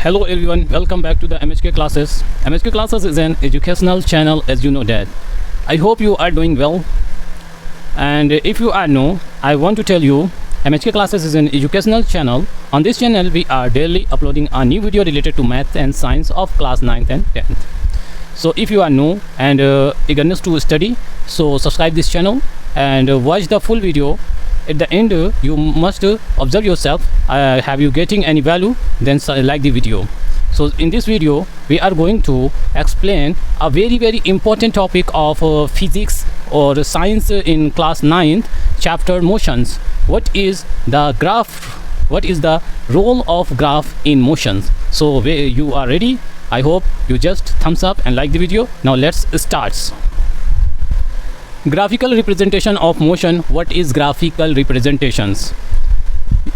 Hello everyone, welcome back to the MHK classes. MHK classes is an educational channel, as you know that. I hope you are doing well. And if you are new, I want to tell you MHK classes is an educational channel. On this channel we are daily uploading a new video related to math and science of class 9th and 10th. So if you are new and eagerness to study, so subscribe this channel and watch the full video. At the end you must observe yourself, have you getting any value, then like the video. So in this video we are going to explain a very important topic of physics or science in class 9th, chapter motions. What is the graph? What is the role of graph in motions? So where you are ready, I hope you just thumbs up and like the video. Now let's start. Graphical representation of motion. What is graphical representations?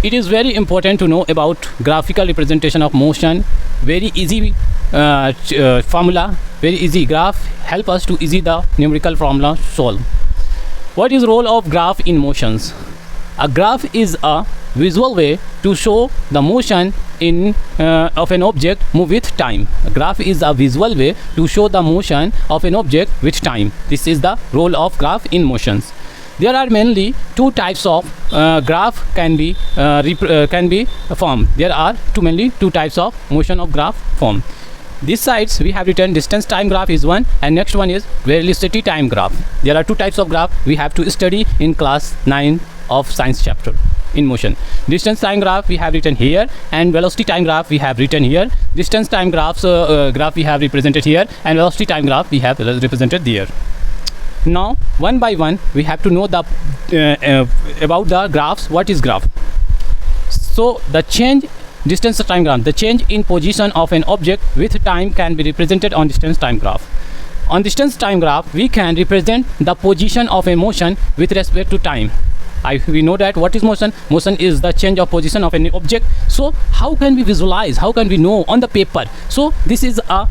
It is very important to know about graphical representation of motion. Very easy formula, very easy. Graph help us to easy the numerical formula solve. What is role of graph in motions? A graph is a visual way to show the motion of an object move with time. A graph is a visual way to show the motion of an object with time. This is the role of graph in motions. There are mainly two types of graph can be formed. There are mainly two types of motion of graph form. These sides we have written distance time graph is one, and next one is velocity time graph. There are two types of graph we have to study in class 9 of science chapter in motion. Distance time graph we have written here, and velocity time graph we have written here. Distance time graph we have represented here, and velocity time graph we have represented there. Now one by one we have to know the about the graphs. What is graph? So the change distance time graph, the change in position of an object with time can be represented on distance time graph. On distance time graph we can represent the position of a motion with respect to time. We know that what is motion? Motion is the change of position of any object. So how can we visualize? How can we know on the paper? So this is a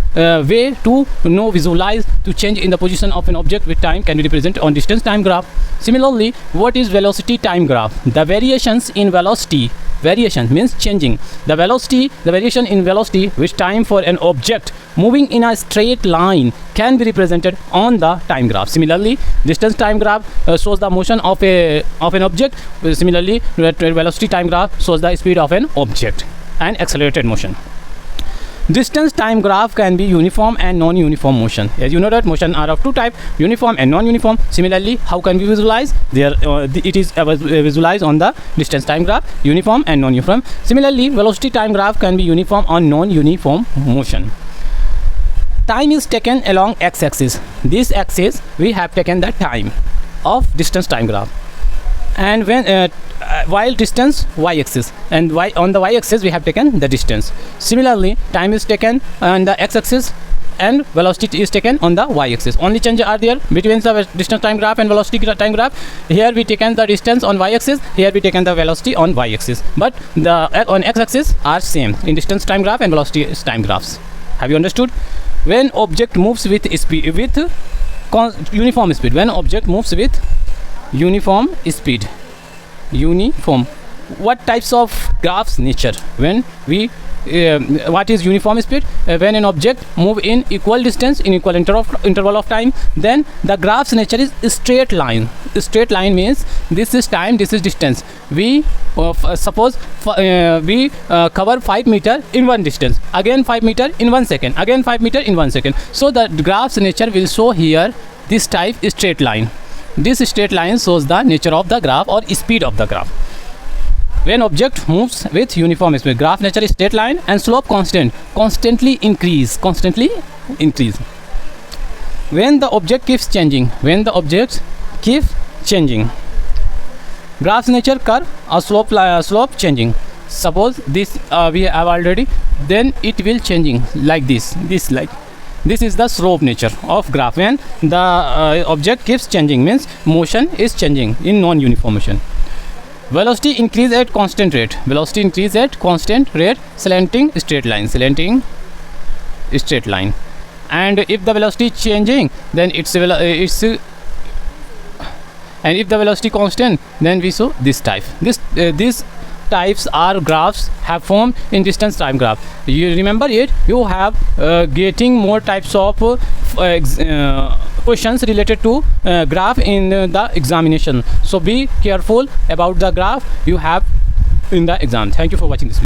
way to know, visualize, to change in the position of an object with time can be represented on distance time graph. Similarly, what is velocity time graph? The variations in velocity, variation means changing the velocity, the variation in velocity with time for an object moving in a straight line can be represented on the time graph. Similarly, distance time graph shows the motion of an object. Similarly, velocity time graph shows the speed of an object and accelerated motion. Distance time graph can be uniform and non-uniform motion. As you know that motion are of two types, uniform and non-uniform. Similarly, how can we visualize? There it is visualized on the distance time graph, uniform and non-uniform. Similarly, velocity time graph can be uniform or non-uniform motion. Time is taken along x-axis. This axis we have taken the time of distance time graph, and when while distance y-axis, and on the y-axis we have taken the distance. Similarly, time is taken on the x-axis and velocity is taken on the y-axis. Only changes are there between the distance time graph and velocity time graph. Here we taken the distance on y-axis, here we taken the velocity on y-axis, but the on x-axis are same in distance time graph and velocity time graphs. Have you understood? When object moves with speed, with uniform speed, when object moves with uniform speed, uniform, what types of graphs nature? When we what is uniform speed? When an object move in equal distance in equal interval of time, then the graph's nature is straight line. Straight line means this is time, this is distance. We suppose we cover 5 meter in one distance, again 5 meter in 1 second, again 5 meter in 1 second. So the graph's nature will show here this type is straight line. This straight line shows the nature of the graph or speed of the graph. When object moves with uniform speed, graph nature is straight line and slope constant, constantly increase. When the object keeps changing, graph's nature curve or slope changing. Suppose this we have already, then it will changing like this is the slope nature of graph. When the object keeps changing means motion is changing in non-uniform motion. Velocity increase at constant rate. Slanting straight line. And if the velocity changing, then it's and if the velocity constant, then we show this type. This types are graphs have formed in distance time graph. You remember it, you have getting more types of questions related to graph in the examination. So be careful about the graph you have in the exam. Thank you for watching this video.